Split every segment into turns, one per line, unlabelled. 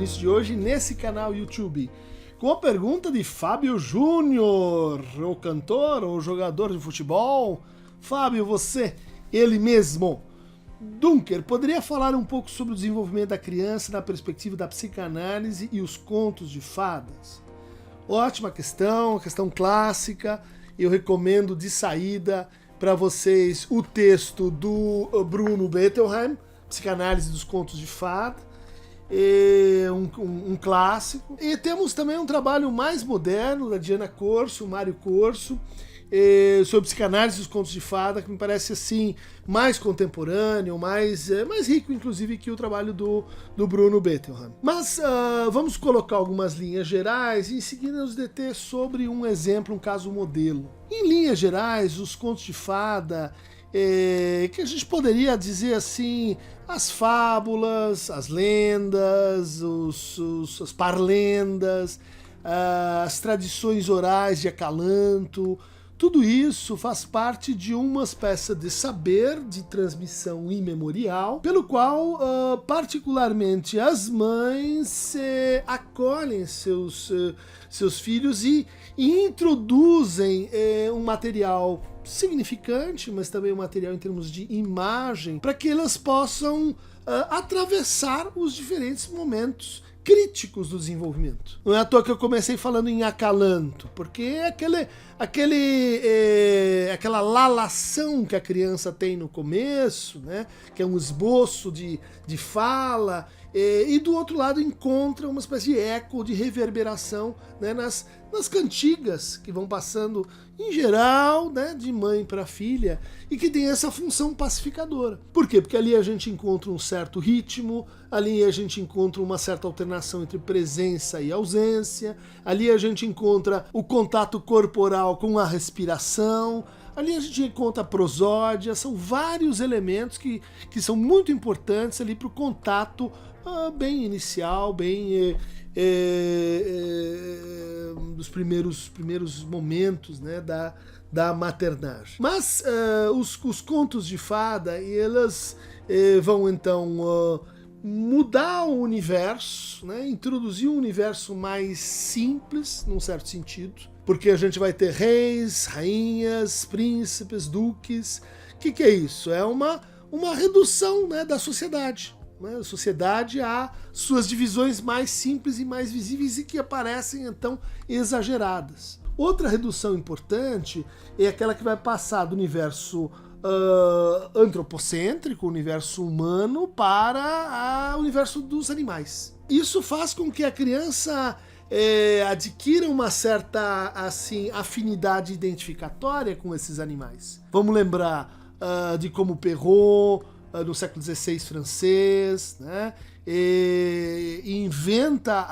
compromisso de hoje nesse canal YouTube, com a pergunta de Fábio Júnior, o cantor ou jogador de futebol. Fábio, você, ele mesmo. Dunker, poderia falar um pouco sobre o desenvolvimento da criança na perspectiva da psicanálise e os contos de fadas? Ótima questão clássica. Eu recomendo de saída para vocês o texto do Bruno Bettelheim, Psicanálise dos Contos de Fada, um clássico. E temos também um trabalho mais moderno da Diana Corso, Mário Corso, sobre psicanálise dos contos de fada, que me parece assim mais contemporâneo, mais rico inclusive que o trabalho do Bruno Bettelheim. Mas vamos colocar algumas linhas gerais e em seguida nos deter sobre um exemplo, um caso modelo. Em linhas gerais, os contos de fada, que a gente poderia dizer assim, as fábulas, as lendas, as parlendas, as tradições orais de acalanto, tudo isso faz parte de uma espécie de saber de transmissão imemorial, pelo qual particularmente as mães acolhem seus filhos e introduzem um material significante, mas também um material em termos de imagem, para que elas possam atravessar os diferentes momentos críticos do desenvolvimento. Não é à toa que eu comecei falando em acalanto, porque é aquela lalação que a criança tem no começo, né, que é um esboço de fala, e do outro lado encontra uma espécie de eco, de reverberação, né, nas cantigas que vão passando, em geral, né, de mãe para filha, e que tem essa função pacificadora. Por quê? Porque ali a gente encontra um certo ritmo, ali a gente encontra uma certa alternação entre presença e ausência, ali a gente encontra o contato corporal com a respiração, ali a gente encontra a prosódia, são vários elementos que são muito importantes ali para o contato bem inicial, bem dos primeiros momentos, né, da maternagem. Mas os contos de fada, elas vão então mudar o universo, né, introduzir um universo mais simples, num certo sentido, porque a gente vai ter reis, rainhas, príncipes, duques. O que é isso? É uma redução, né, da sociedade. A sociedade a suas divisões mais simples e mais visíveis e que aparecem então exageradas. Outra redução importante é aquela que vai passar do universo antropocêntrico, o universo humano, para o universo dos animais. Isso faz com que a criança adquira uma certa assim, afinidade identificatória com esses animais. Vamos lembrar de como Perrault, no século XVI francês, né, e inventa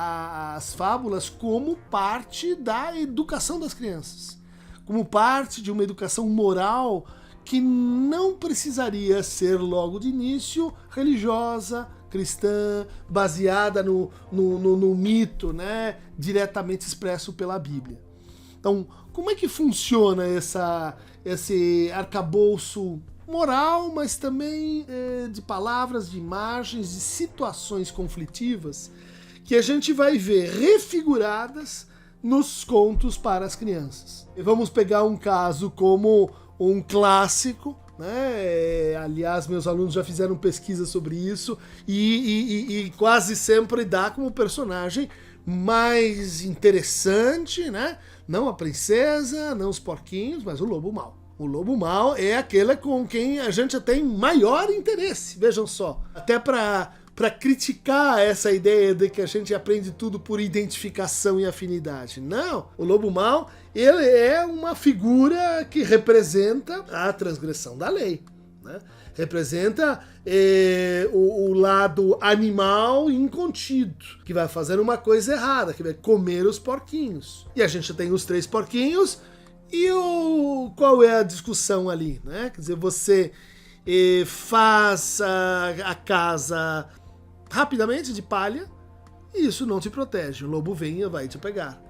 as fábulas como parte da educação das crianças, como parte de uma educação moral que não precisaria ser logo de início religiosa, cristã, baseada no mito, né, diretamente expresso pela Bíblia. Então, como é que funciona esse arcabouço moral, mas também de palavras, de imagens, de situações conflitivas que a gente vai ver refiguradas nos contos para as crianças? E vamos pegar um caso como um clássico, né? Aliás, meus alunos já fizeram pesquisa sobre isso e quase sempre dá como personagem mais interessante, né? Não a princesa, não os porquinhos, mas o lobo mau. O lobo mau é aquele com quem a gente tem maior interesse, vejam só. Até para criticar essa ideia de que a gente aprende tudo por identificação e afinidade. Não, o lobo mau, ele é uma figura que representa a transgressão da lei, né? Representa o lado animal incontido, que vai fazer uma coisa errada, que vai comer os porquinhos. E a gente tem os 3 porquinhos. E qual é a discussão ali, né? Quer dizer, você faz a casa rapidamente de palha e isso não te protege. O lobo vem e vai te pegar.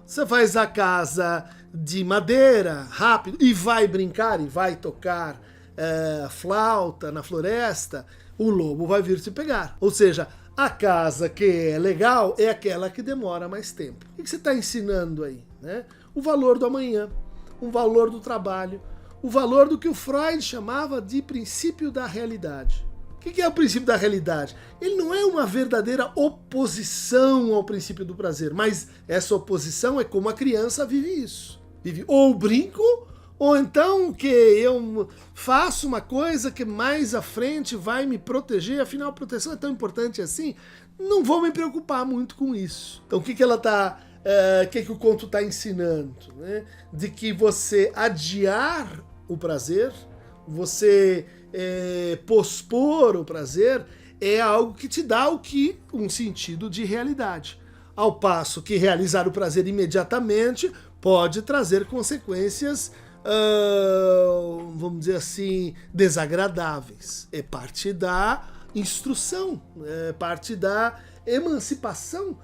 Você faz a casa de madeira rápido e vai brincar e vai tocar flauta na floresta, o lobo vai vir te pegar. Ou seja, A casa que é legal é aquela que demora mais tempo. O que você está ensinando aí? Né? O valor do amanhã, o valor do trabalho, o valor do que o Freud chamava de princípio da realidade. O que é o princípio da realidade? Ele não é uma verdadeira oposição ao princípio do prazer, mas essa oposição é como a criança vive isso. Vive ou brinco, ou então que eu faço uma coisa que mais à frente vai me proteger, afinal a proteção é tão importante assim, não vou me preocupar muito com isso. Então o que ela tá, que o conto está ensinando? Né? De que você adiar o prazer, você pospor o prazer, é algo que te dá um sentido de realidade. Ao passo que realizar o prazer imediatamente pode trazer consequências, vamos dizer assim, desagradáveis. É parte da instrução, é parte da emancipação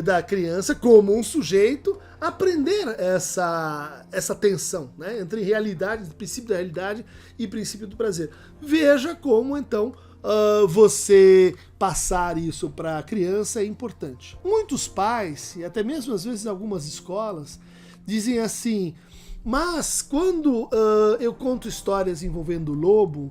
da criança como um sujeito aprender essa tensão, né, entre realidade, princípio da realidade e princípio do prazer. Veja como então você passar isso para a criança é importante. Muitos pais, e até mesmo às vezes algumas escolas, dizem assim: mas quando eu conto histórias envolvendo o lobo,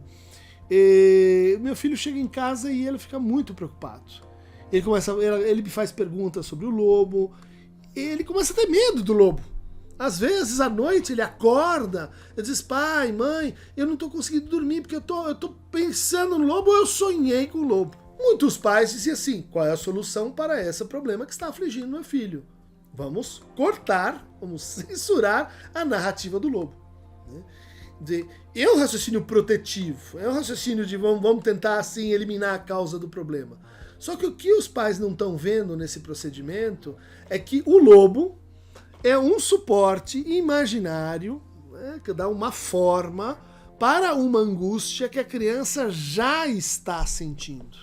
meu filho chega em casa e ele fica muito preocupado. Ele me faz perguntas sobre o lobo, ele começa a ter medo do lobo. Às vezes, à noite, ele acorda e diz: pai, mãe, eu não estou conseguindo dormir porque eu tô pensando no lobo ou eu sonhei com o lobo. Muitos pais dizem assim: qual é a solução para esse problema que está afligindo meu filho? Vamos cortar, vamos censurar a narrativa do lobo. É um raciocínio protetivo, é um raciocínio de vamos tentar assim eliminar a causa do problema. Só que o que os pais não estão vendo nesse procedimento é que o lobo é um suporte imaginário, né, que dá uma forma para uma angústia que a criança já está sentindo.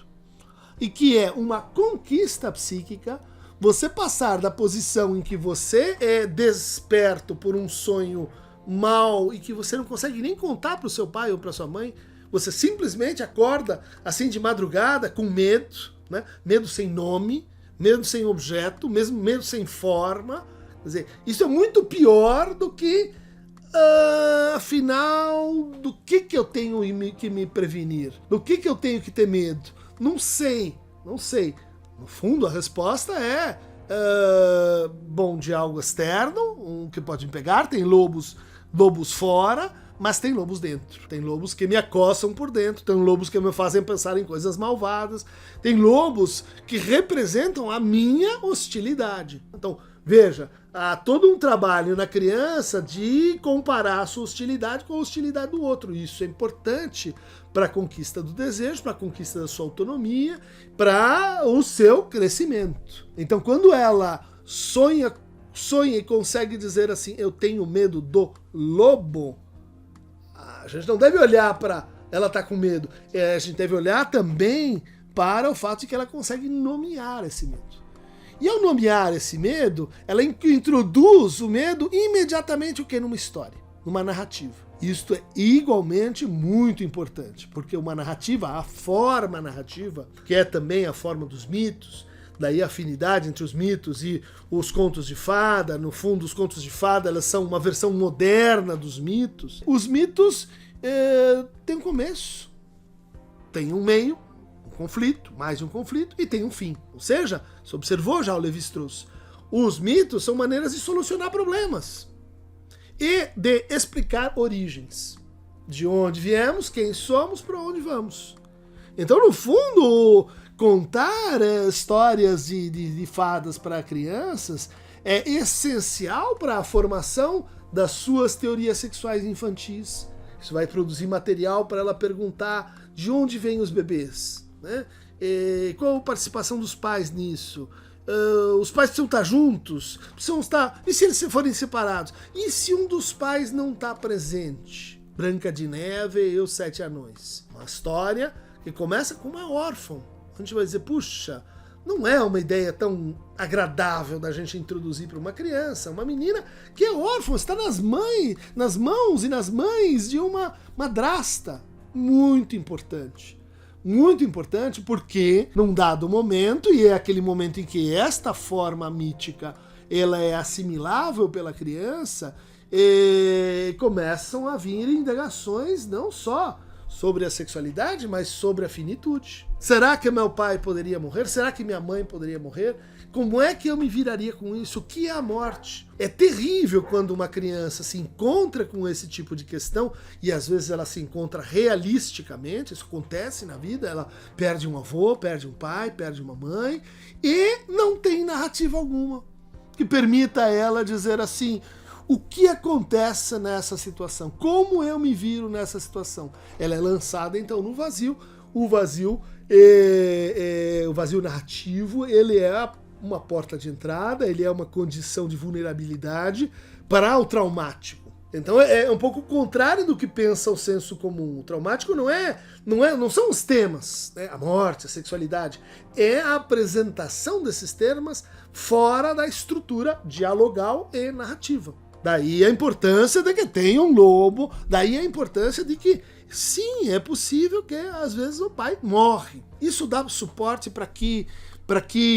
E que é uma conquista psíquica, você passar da posição em que você é desperto por um sonho mau e que você não consegue nem contar para o seu pai ou para sua mãe, você simplesmente acorda assim de madrugada com medo, né? Medo sem nome, medo sem objeto, mesmo medo sem forma. Quer dizer, isso é muito pior do que, afinal, do que eu tenho que me prevenir? Do que eu tenho que ter medo? Não sei. No fundo, a resposta é, de algo externo, que pode me pegar, tem lobos fora, mas tem lobos dentro. Tem lobos que me acossam por dentro, tem lobos que me fazem pensar em coisas malvadas, tem lobos que representam a minha hostilidade. Então, veja, há todo um trabalho na criança de comparar a sua hostilidade com a hostilidade do outro. Isso é importante para a conquista do desejo, para a conquista da sua autonomia, para o seu crescimento. Então, quando ela sonha e consegue dizer assim: eu tenho medo do lobo, a gente não deve olhar para ela tá com medo. A gente deve olhar também para o fato de que ela consegue nomear esse medo. E ao nomear esse medo, ela introduz o medo imediatamente numa história, numa narrativa. Isto é igualmente muito importante, porque uma narrativa, a forma narrativa, que é também a forma dos mitos, daí a afinidade entre os mitos e os contos de fada. No fundo, os contos de fada elas são uma versão moderna dos mitos. Os mitos têm um começo, tem um meio, um conflito, mais um conflito, e tem um fim. Ou seja, você observou já o Lévi-Strauss, os mitos são maneiras de solucionar problemas e de explicar origens. De onde viemos, quem somos, para onde vamos. Então, no fundo, contar histórias de fadas para crianças é essencial para a formação das suas teorias sexuais infantis. Isso vai produzir material para ela perguntar de onde vêm os bebês, né? Qual a participação dos pais nisso? Os pais precisam estar juntos? Precisam estar... E se eles forem separados? E se um dos pais não está presente? Branca de Neve e os 7 Anões. Uma história que começa com uma órfã. A gente vai dizer, puxa, não é uma ideia tão agradável da gente introduzir para uma criança, uma menina que é órfã, está nas mãos e nas mães de uma madrasta. Muito importante. Muito importante porque, num dado momento, e é aquele momento em que esta forma mítica ela é assimilável pela criança, começam a vir indagações não só sobre a sexualidade, mas sobre a finitude. Será que meu pai poderia morrer? Será que minha mãe poderia morrer? Como é que eu me viraria com isso? O que é a morte? É terrível quando uma criança se encontra com esse tipo de questão, e às vezes ela se encontra realisticamente, isso acontece na vida, ela perde um avô, perde um pai, perde uma mãe, e não tem narrativa alguma que permita a ela dizer assim: o que acontece nessa situação? Como eu me viro nessa situação? Ela é lançada então no vazio. O vazio narrativo, ele é uma porta de entrada, ele é uma condição de vulnerabilidade para o traumático. Então é um pouco o contrário do que pensa o senso comum. O traumático não são os temas, né? A morte, a sexualidade. É a apresentação desses temas fora da estrutura dialogal e narrativa. Daí a importância de que tenha um lobo, daí a importância de que, sim, é possível que às vezes o pai morre. Isso dá suporte para que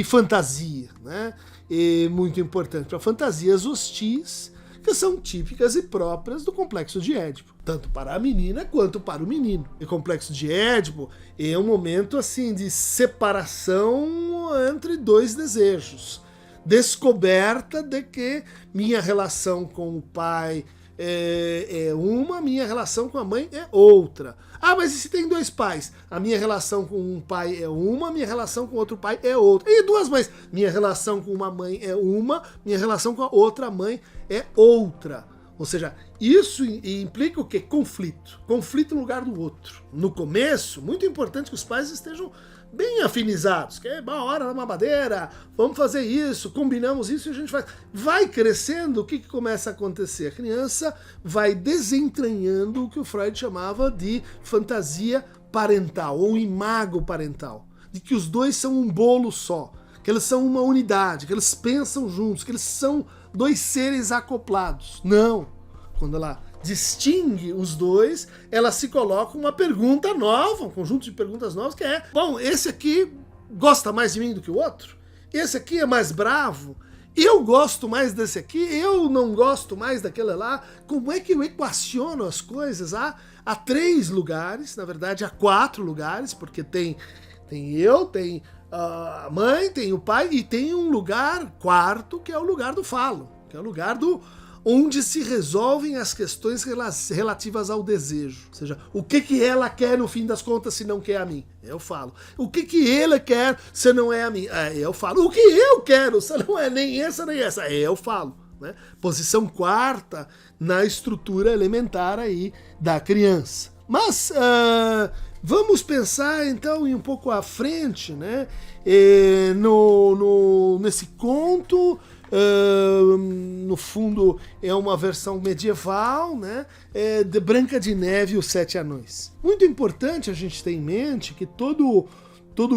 fantasia, né? É muito importante para fantasias hostis, que são típicas e próprias do complexo de Édipo, tanto para a menina quanto para o menino. E o complexo de Édipo é um momento assim de separação entre dois desejos. Descoberta de que minha relação com o pai é uma, minha relação com a mãe é outra. Ah, mas e se tem dois pais? A minha relação com um pai é uma, minha relação com outro pai é outra. E duas mães? Minha relação com uma mãe é uma, minha relação com a outra mãe é outra. Ou seja, isso implica o quê? Conflito. Conflito no lugar do outro. No começo, muito importante que os pais estejam bem afinizados, que é uma hora na mamadeira, vamos fazer isso, combinamos isso e a gente vai. Vai crescendo, o que começa a acontecer? A criança vai desentranhando o que o Freud chamava de fantasia parental, ou imago parental, de que os dois são um bolo só, que eles são uma unidade, que eles pensam juntos, que eles são dois seres acoplados. Não, quando ela distingue os dois, ela se coloca uma pergunta nova, um conjunto de perguntas novas, que é: bom, esse aqui gosta mais de mim do que o outro? Esse aqui é mais bravo? Eu gosto mais desse aqui? Eu não gosto mais daquele lá? Como é que eu equaciono as coisas? Há 3 lugares, na verdade há 4 lugares, porque tem eu, tem a mãe, tem o pai, e tem um lugar quarto, que é o lugar do falo, que é o lugar onde se resolvem as questões relativas ao desejo. Ou seja, o que ela quer no fim das contas se não quer a mim? Eu falo. O que ele quer se não é a mim? Eu falo. O que eu quero se não é nem essa nem essa? Eu falo. Né? Posição quarta na estrutura elementar aí da criança. Mas vamos pensar então em um pouco à frente, né? Nesse conto. No fundo é uma versão medieval, né, de Branca de Neve e os 7 Anões. Muito importante a gente ter em mente que todo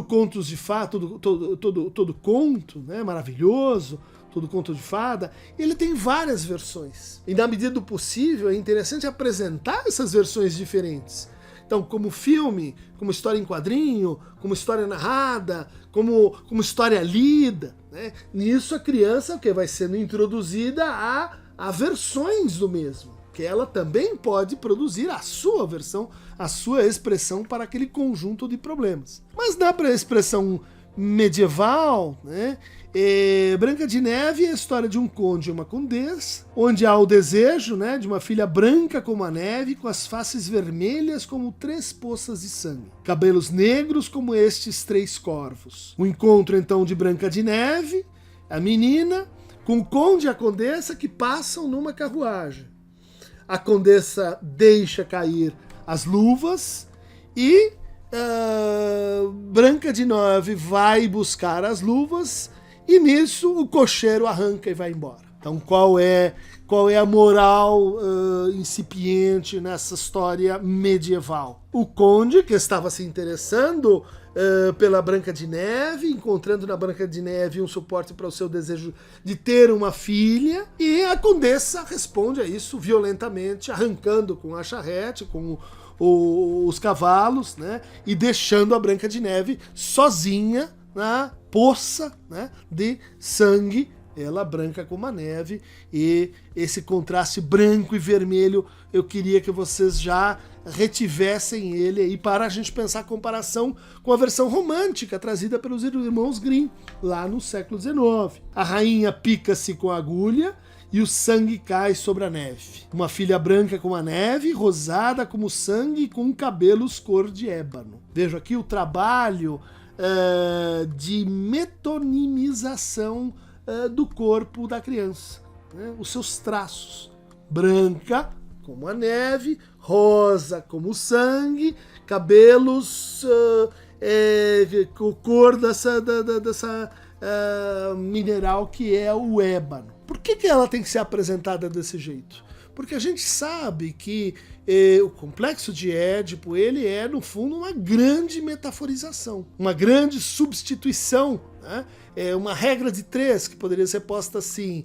contos de fada, todo conto, né, maravilhoso, todo conto de fada, ele tem várias versões. E na medida do possível é interessante apresentar essas versões diferentes. Então, como filme, como história em quadrinho, como história narrada, como história lida, né? Nisso a criança vai sendo introduzida a versões do mesmo, que ela também pode produzir a sua versão, a sua expressão para aquele conjunto de problemas. Mas na expressão medieval, né, Branca de Neve é a história de um conde e uma condessa, onde há o desejo, né, de uma filha branca como a neve, com as faces vermelhas como 3 poças de sangue, cabelos negros como estes 3 corvos. O encontro então de Branca de Neve, a menina, com o conde e a condessa que passam numa carruagem. A condessa deixa cair as luvas e Branca de Neve vai buscar as luvas, e nisso o cocheiro arranca e vai embora. Então qual é a moral incipiente nessa história medieval? O conde, que estava se interessando pela Branca de Neve, encontrando na Branca de Neve um suporte para o seu desejo de ter uma filha, e a condessa responde a isso violentamente, arrancando com a charrete, com os cavalos, né? E deixando a Branca de Neve sozinha na poça, né, de sangue, ela branca como a neve, e esse contraste branco e vermelho, eu queria que vocês já retivessem ele aí para a gente pensar a comparação com a versão romântica trazida pelos irmãos Grimm, lá no século XIX. A rainha pica-se com a agulha e o sangue cai sobre a neve. Uma filha branca como a neve, rosada como sangue e com cabelos cor de ébano. Vejo aqui o trabalho de metonimização do corpo da criança, né? Os seus traços: branca como a neve, rosa como o sangue, cabelos cor dessa mineral que é o ébano. Por que ela tem que ser apresentada desse jeito? Porque a gente sabe que o complexo de Édipo, ele é, no fundo, uma grande metaforização, uma grande substituição, né? É uma regra de 3 que poderia ser posta assim: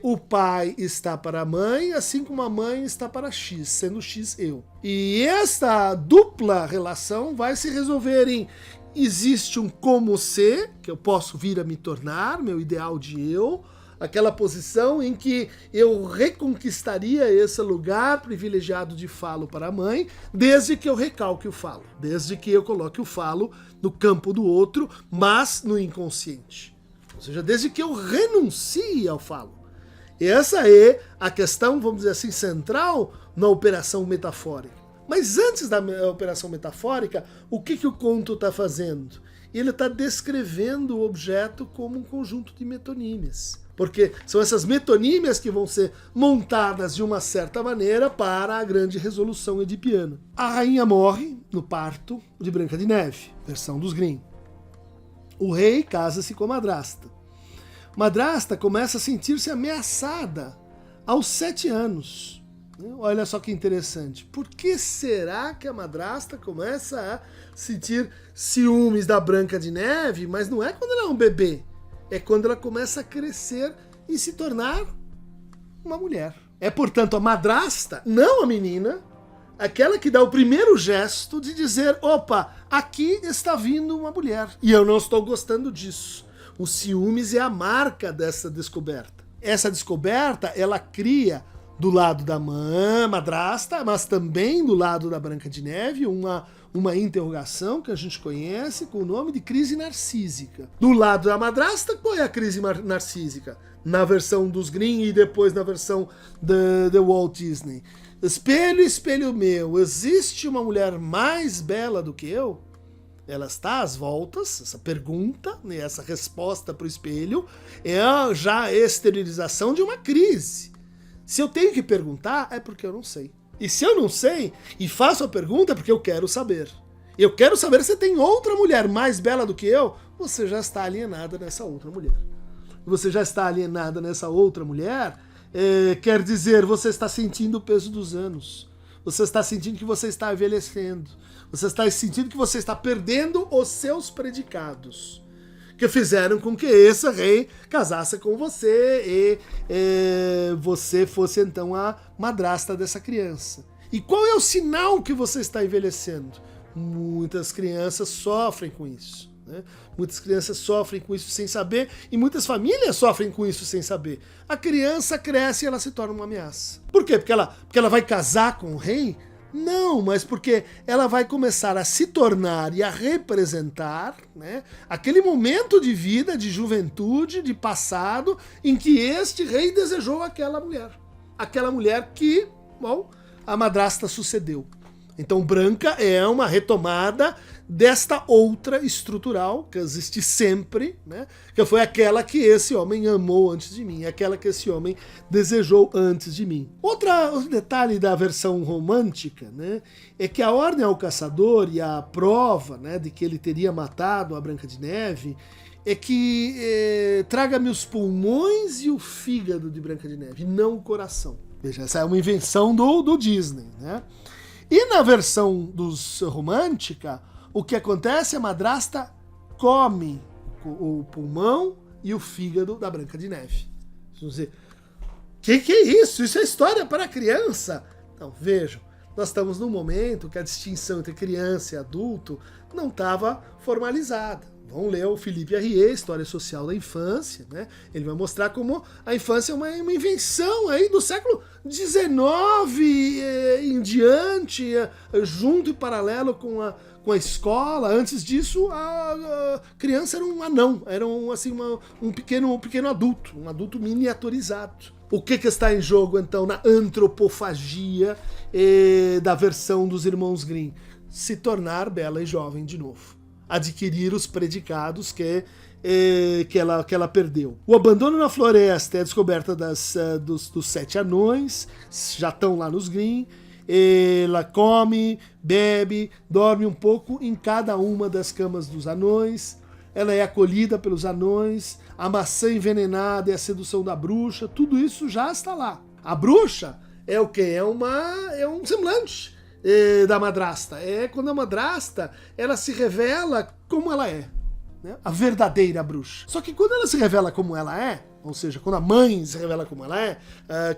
o pai está para a mãe, assim como a mãe está para X, sendo X eu. E esta dupla relação vai se resolver em: existe um como ser, que eu posso vir a me tornar, meu ideal de eu, aquela posição em que eu reconquistaria esse lugar privilegiado de falo para a mãe, desde que eu recalque o falo, desde que eu coloque o falo no campo do outro, mas no inconsciente. Ou seja, desde que eu renuncie ao falo. Essa é a questão, vamos dizer assim, central na operação metafórica. Mas antes da operação metafórica, o que o conto está fazendo? Ele está descrevendo o objeto como um conjunto de metonímias. Porque são essas metonímias que vão ser montadas de uma certa maneira para a grande resolução edipiana. A rainha morre no parto de Branca de Neve, versão dos Grimm. O rei casa-se com a madrasta. Madrasta começa a sentir-se ameaçada aos 7 anos. Olha só que interessante. Por que será que a madrasta começa a sentir ciúmes da Branca de Neve, mas não é quando ela é um bebê? É quando ela começa a crescer e se tornar uma mulher. É, portanto, a madrasta, não a menina, aquela que dá o primeiro gesto de dizer: opa, aqui está vindo uma mulher. E eu não estou gostando disso. O ciúmes é a marca dessa descoberta. Essa descoberta, ela cria do lado da madrasta, mas também do lado da Branca de Neve, uma interrogação que a gente conhece com o nome de crise narcísica. Do lado da madrasta, qual é a crise narcísica? Na versão dos Grimm e depois na versão de Walt Disney. Espelho, espelho meu, existe uma mulher mais bela do que eu? Ela está às voltas, essa pergunta, né, essa resposta para o espelho, é já a exteriorização de uma crise. Se eu tenho que perguntar, é porque eu não sei. E se eu não sei, e faço a pergunta, é porque eu quero saber. Eu quero saber se tem outra mulher mais bela do que eu, você já está alienada nessa outra mulher. Você já está alienada nessa outra mulher, quer dizer, você está sentindo o peso dos anos. Você está sentindo que você está envelhecendo. Você está sentindo que você está perdendo os seus predicados, que fizeram com que esse rei casasse com você e você fosse então a madrasta dessa criança. E qual é o sinal que você está envelhecendo? Muitas crianças sofrem com isso, né? Muitas crianças sofrem com isso sem saber, e muitas famílias sofrem com isso sem saber. A criança cresce e ela se torna uma ameaça. Por quê? Porque ela vai casar com o rei? Não, mas porque ela vai começar a se tornar e a representar, né, aquele momento de vida, de juventude, de passado, em que este rei desejou aquela mulher. Aquela mulher que, bom, a madrasta sucedeu. Então Branca é uma retomada desta outra estrutural, que existe sempre, né? Que foi aquela que esse homem amou antes de mim, aquela que esse homem desejou antes de mim. Outro detalhe da versão romântica, né, é que a ordem ao caçador e a prova, né, de que ele teria matado a Branca de Neve é que traga-me os pulmões e o fígado de Branca de Neve, não o coração. Veja, essa é uma invenção do Disney, né? E na versão dos romântica, o que acontece? A madrasta come o pulmão e o fígado da Branca de Neve. Vamos dizer, que é isso? Isso é história para criança. Então, vejam, Nós estamos num momento que a distinção entre criança e adulto não estava formalizada. Vão ler o Philippe Arrier, História Social da Infância, né? Ele vai mostrar como a infância é uma invenção aí do século XIX em diante, junto e paralelo com a escola. Antes disso, a criança era um anão, era um pequeno adulto, um adulto miniaturizado. O que está em jogo, então, na antropofagia da versão dos irmãos Grimm? Se tornar bela e jovem de novo. Adquirir os predicados que ela perdeu. O abandono na floresta é a descoberta dos 7 anões, já estão lá nos Grimm. Ela come, bebe, dorme um pouco em cada uma das camas dos anões. Ela é acolhida pelos anões. A maçã envenenada é a sedução da bruxa. Tudo isso já está lá. A bruxa é o quê? É um semblante da madrasta. É quando a madrasta ela se revela como ela é, né? A verdadeira bruxa. Só que quando ela se revela como ela é, ou seja, quando a mãe se revela como ela é,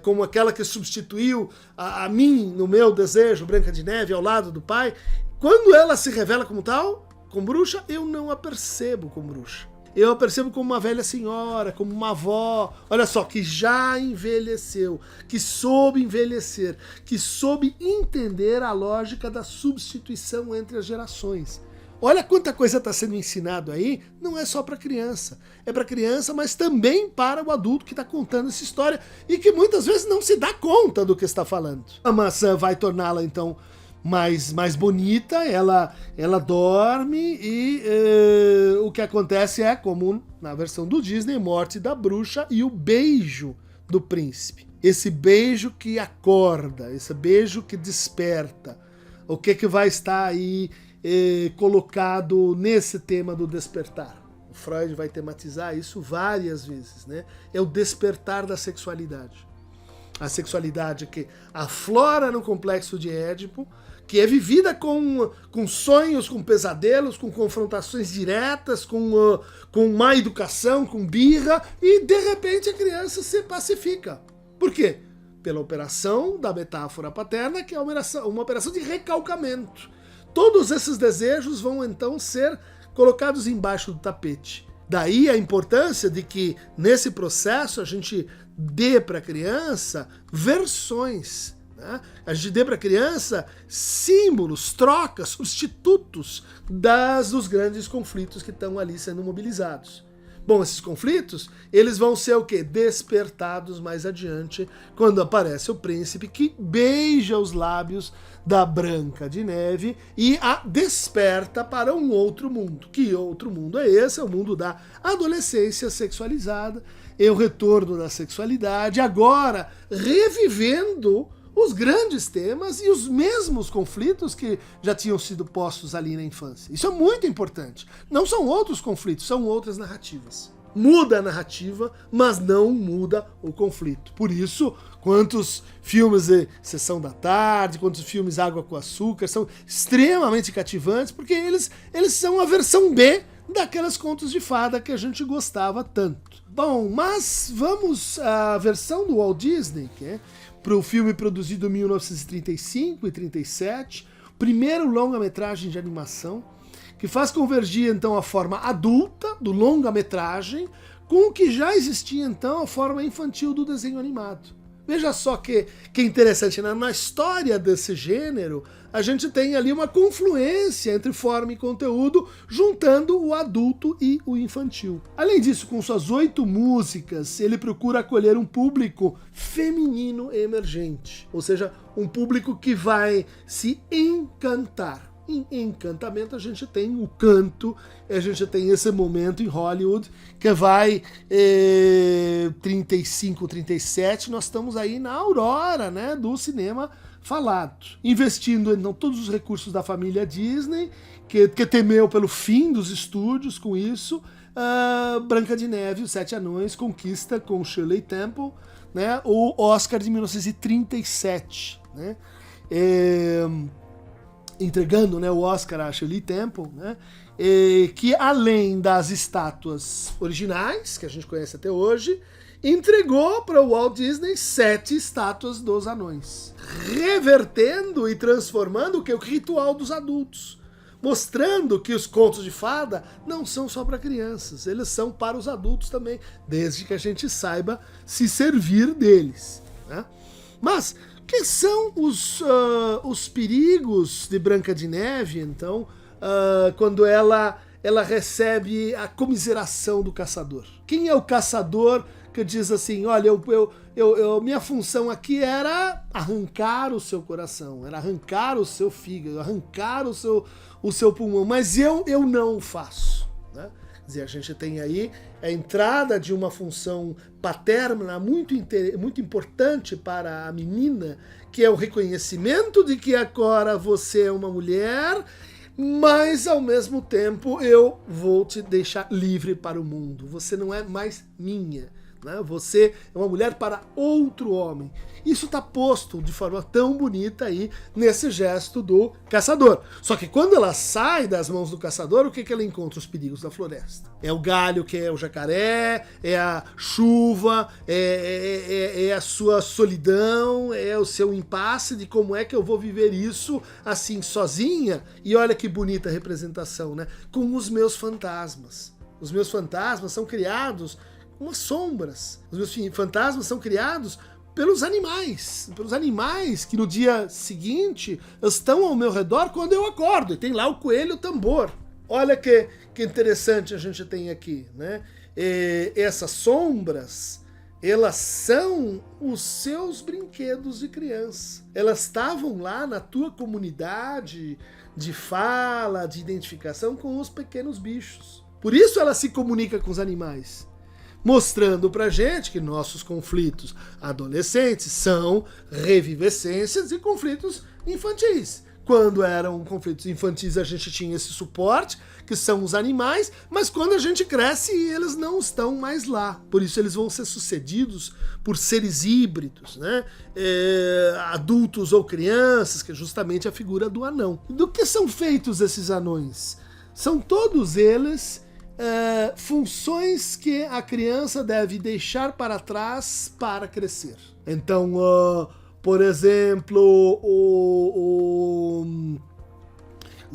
como aquela que substituiu a mim no meu desejo, Branca de Neve, ao lado do pai, quando ela se revela como tal, como bruxa, eu não a percebo como bruxa. Eu a percebo como uma velha senhora, como uma avó, olha só, que já envelheceu, que soube envelhecer, que soube entender a lógica da substituição entre as gerações. Olha quanta coisa está sendo ensinado aí, não é só para criança. É para criança, mas também para o adulto que está contando essa história e que muitas vezes não se dá conta do que está falando. A maçã vai torná-la, então, mais bonita, ela dorme e o que acontece é, como na versão do Disney, morte da bruxa e o beijo do príncipe. Esse beijo que acorda, esse beijo que desperta. O que vai estar aí colocado nesse tema do despertar? O Freud vai tematizar isso várias vezes, né? É o despertar da sexualidade. A sexualidade que aflora no complexo de Édipo, que é vivida com sonhos, com pesadelos, com confrontações diretas, com má educação, com birra, e de repente a criança se pacifica. Por quê? Pela operação da metáfora paterna, que é uma operação de recalcamento. Todos esses desejos vão então ser colocados embaixo do tapete. Daí a importância de que nesse processo a gente dê para a criança versões, né? A gente dê para a criança símbolos, trocas, substitutos dos grandes conflitos que estão ali sendo mobilizados. Bom, esses conflitos, eles vão ser o quê? Despertados mais adiante, quando aparece o príncipe que beija os lábios da Branca de Neve e a desperta para um outro mundo. Que outro mundo é esse? É o mundo da adolescência sexualizada, é o retorno da sexualidade, agora revivendo os grandes temas e os mesmos conflitos que já tinham sido postos ali na infância. Isso é muito importante. Não são outros conflitos, são outras narrativas. Muda a narrativa, mas não muda o conflito. Por isso, quantos filmes de Sessão da Tarde, quantos filmes Água com Açúcar são extremamente cativantes, porque eles são a versão B daquelas contos de fada que a gente gostava tanto. Bom, mas vamos à versão do Walt Disney, que é para o filme produzido em 1935 e 37, primeiro longa-metragem de animação, que faz convergir então a forma adulta do longa-metragem com o que já existia então a forma infantil do desenho animado. Veja só que interessante, né? Na história desse gênero, a gente tem ali uma confluência entre forma e conteúdo, juntando o adulto e o infantil. Além disso, com suas 8 músicas, ele procura acolher um público feminino emergente, ou seja, um público que vai se encantar. Em encantamento a gente tem o canto, a gente tem esse momento em Hollywood que vai 35, 37, nós estamos aí na aurora, né, do cinema falado. Investindo então todos os recursos da família Disney, que temeu pelo fim dos estúdios com isso, Branca de Neve e os 7 Anões conquista com Shirley Temple, né, o Oscar de 1937, né? Entregando, né, o Oscar a Shirley Temple, né, que além das estátuas originais, que a gente conhece até hoje, entregou para o Walt Disney 7 estátuas dos anões, revertendo e transformando o ritual dos adultos, mostrando que os contos de fada não são só para crianças, eles são para os adultos também, desde que a gente saiba se servir deles, né? Mas que são os perigos de Branca de Neve, então, quando ela recebe a comiseração do caçador? Quem é o caçador que diz assim, olha, minha função aqui era arrancar o seu coração, era arrancar o seu fígado, arrancar o seu pulmão, mas eu não faço, né? Quer dizer, a gente tem aí a entrada de uma função paterna muito importante para a menina, que é o reconhecimento de que agora você é uma mulher, mas ao mesmo tempo eu vou te deixar livre para o mundo. Você não é mais minha, né? Você é uma mulher para outro homem. Isso está posto de forma tão bonita aí nesse gesto do caçador. Só que quando ela sai das mãos do caçador, o que ela encontra? Os perigos da floresta. É o galho que é o jacaré, é a chuva, é a sua solidão, é o seu impasse de como é que eu vou viver isso assim sozinha. E olha que bonita representação, né? Com os meus fantasmas. Os meus fantasmas são criados com as sombras. Os meus fantasmas são criados pelos animais que no dia seguinte estão ao meu redor quando eu acordo. E tem lá o coelho tambor. Olha que interessante a gente tem aqui, né? Essas sombras, elas são os seus brinquedos de criança. Elas estavam lá na tua comunidade de fala, de identificação com os pequenos bichos. Por isso ela se comunica com os animais, mostrando pra gente que nossos conflitos adolescentes são revivescências de conflitos infantis. Quando eram conflitos infantis a gente tinha esse suporte, que são os animais, mas quando a gente cresce eles não estão mais lá. Por isso eles vão ser sucedidos por seres híbridos, né? Adultos ou crianças, que é justamente a figura do anão. Do que são feitos esses anões? São todos eles funções que a criança deve deixar para trás para crescer. Então, por exemplo, o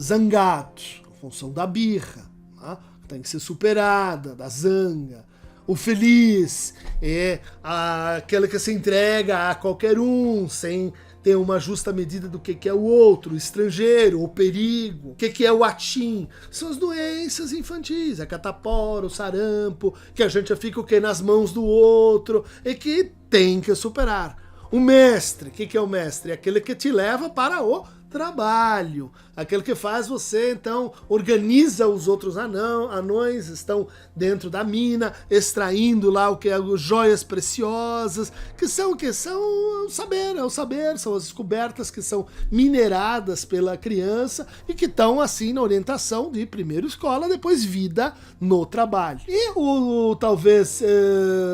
zangado, a função da birra, né? Tem que ser superada, da zanga. O feliz é aquele que se entrega a qualquer um, sem ter uma justa medida do que é o outro, o estrangeiro, o perigo. O que é o atim? São as doenças infantis, a catapora, o sarampo, que a gente fica nas mãos do outro e que tem que superar. O mestre, o que é o mestre? É aquele que te leva para o trabalho, aquele que faz você, então, organiza os outros anões, estão dentro da mina, extraindo lá o que é as joias preciosas, que são o saber, são as descobertas que são mineradas pela criança e que estão, assim, na orientação de primeiro escola, depois vida no trabalho. E o talvez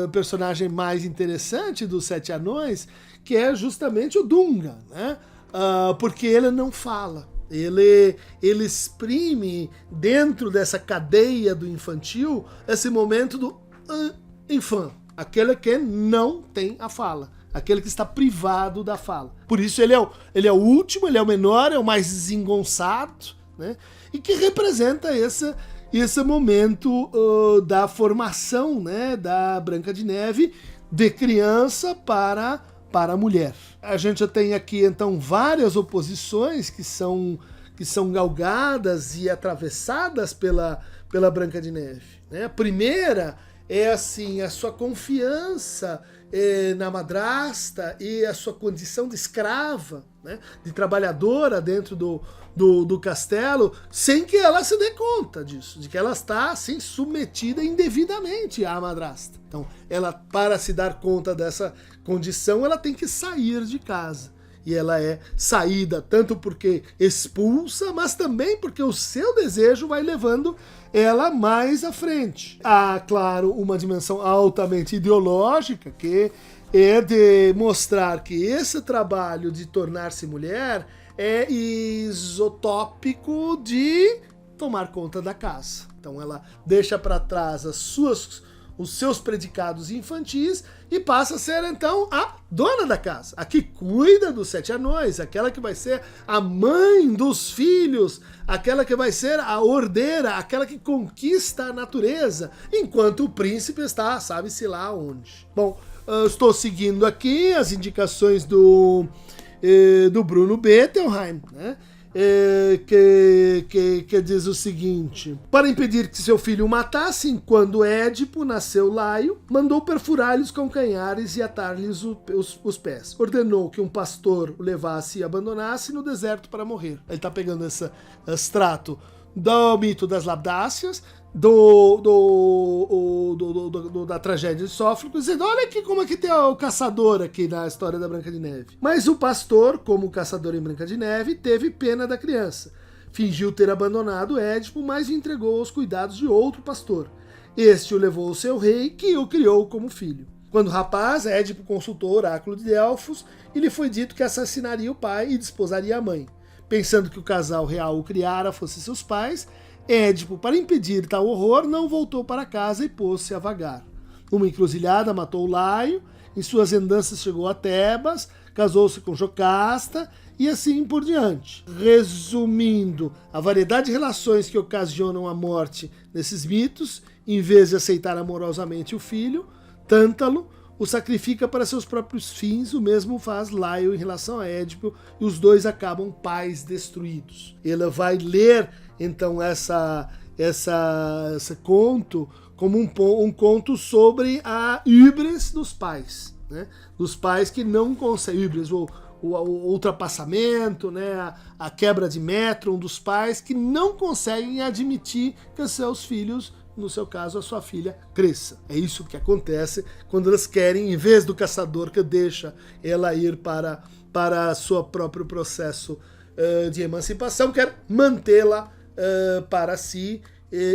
personagem mais interessante dos 7 anões, que é justamente o Dunga, né? Porque ele não fala, ele exprime dentro dessa cadeia do infantil esse momento do infant, aquele que não tem a fala, aquele que está privado da fala. Por isso ele é o último, ele é o menor, é o mais desengonçado, né? E que representa esse momento da formação, né, da Branca de Neve de criança para a mulher. A gente já tem aqui então várias oposições que são galgadas e atravessadas pela Branca de Neve, né? A primeira é assim, a sua confiança na madrasta e a sua condição de escrava, né, de trabalhadora dentro do castelo, sem que ela se dê conta disso, de que ela está assim submetida indevidamente à madrasta. Então, ela, para se dar conta dessa condição, ela tem que sair de casa. E ela é saída tanto porque expulsa, mas também porque o seu desejo vai levando ela mais à frente. Há, claro, uma dimensão altamente ideológica, que é de mostrar que esse trabalho de tornar-se mulher é isotópico de tomar conta da casa. Então ela deixa para trás os seus predicados infantis e passa a ser então a dona da casa, a que cuida dos 7 anões, aquela que vai ser a mãe dos filhos, aquela que vai ser a ordeira, aquela que conquista a natureza, enquanto o príncipe está, sabe-se lá onde. Bom, eu estou seguindo aqui as indicações do Bruno Bettelheim, né? Que diz o seguinte: para impedir que seu filho o matassem, quando Édipo nasceu Laio, mandou perfurar-lhe os calcanhares e atar-lhes os pés. Ordenou que um pastor o levasse e abandonasse no deserto para morrer. Ele está pegando esse extrato do mito das Labdácias, da tragédia de Sófocles, dizendo: olha aqui como é que tem o caçador aqui na história da Branca de Neve. Mas o pastor, como o caçador em Branca de Neve, teve pena da criança. Fingiu ter abandonado Édipo, mas o entregou aos cuidados de outro pastor. Este o levou ao seu rei, que o criou como filho. Quando rapaz, Édipo consultou o oráculo de Delfos e lhe foi dito que assassinaria o pai e desposaria a mãe. Pensando que o casal real o criara fosse seus pais, Édipo, para impedir tal horror, não voltou para casa e pôs-se a vagar. Numa encruzilhada matou Laio, em suas andanças chegou a Tebas, casou-se com Jocasta e assim por diante. Resumindo, a variedade de relações que ocasionam a morte nesses mitos, em vez de aceitar amorosamente o filho, Tântalo o sacrifica para seus próprios fins, o mesmo faz Laio em relação a Édipo, e os dois acabam pais destruídos. Ele vai ler então esse conto como um conto sobre a híbris dos pais, né? Dos pais que não conseguem, híbris, o ultrapassamento, né? A quebra de metro, dos pais que não conseguem admitir que seus filhos, no seu caso, a sua filha, cresça. É isso que acontece quando elas querem, em vez do caçador que deixa ela ir para seu próprio processo de emancipação, quer mantê-la para si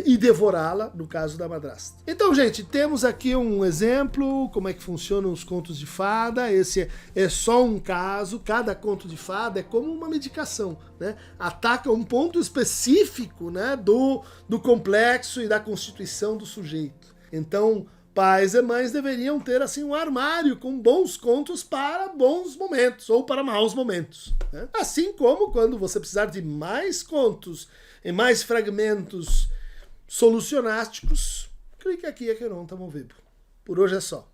e devorá-la, no caso da madrasta. Então, gente, temos aqui um exemplo, como é que funcionam os contos de fada. Esse é só um caso, cada conto de fada é como uma medicação, né? Ataca um ponto específico, né, do complexo e da constituição do sujeito. Então, pais e mães deveriam ter assim um armário com bons contos para bons momentos ou para maus momentos, né? Assim como quando você precisar de mais contos e mais fragmentos solucionásticos, clique aqui, Aqueronta Movebo. Por hoje é só.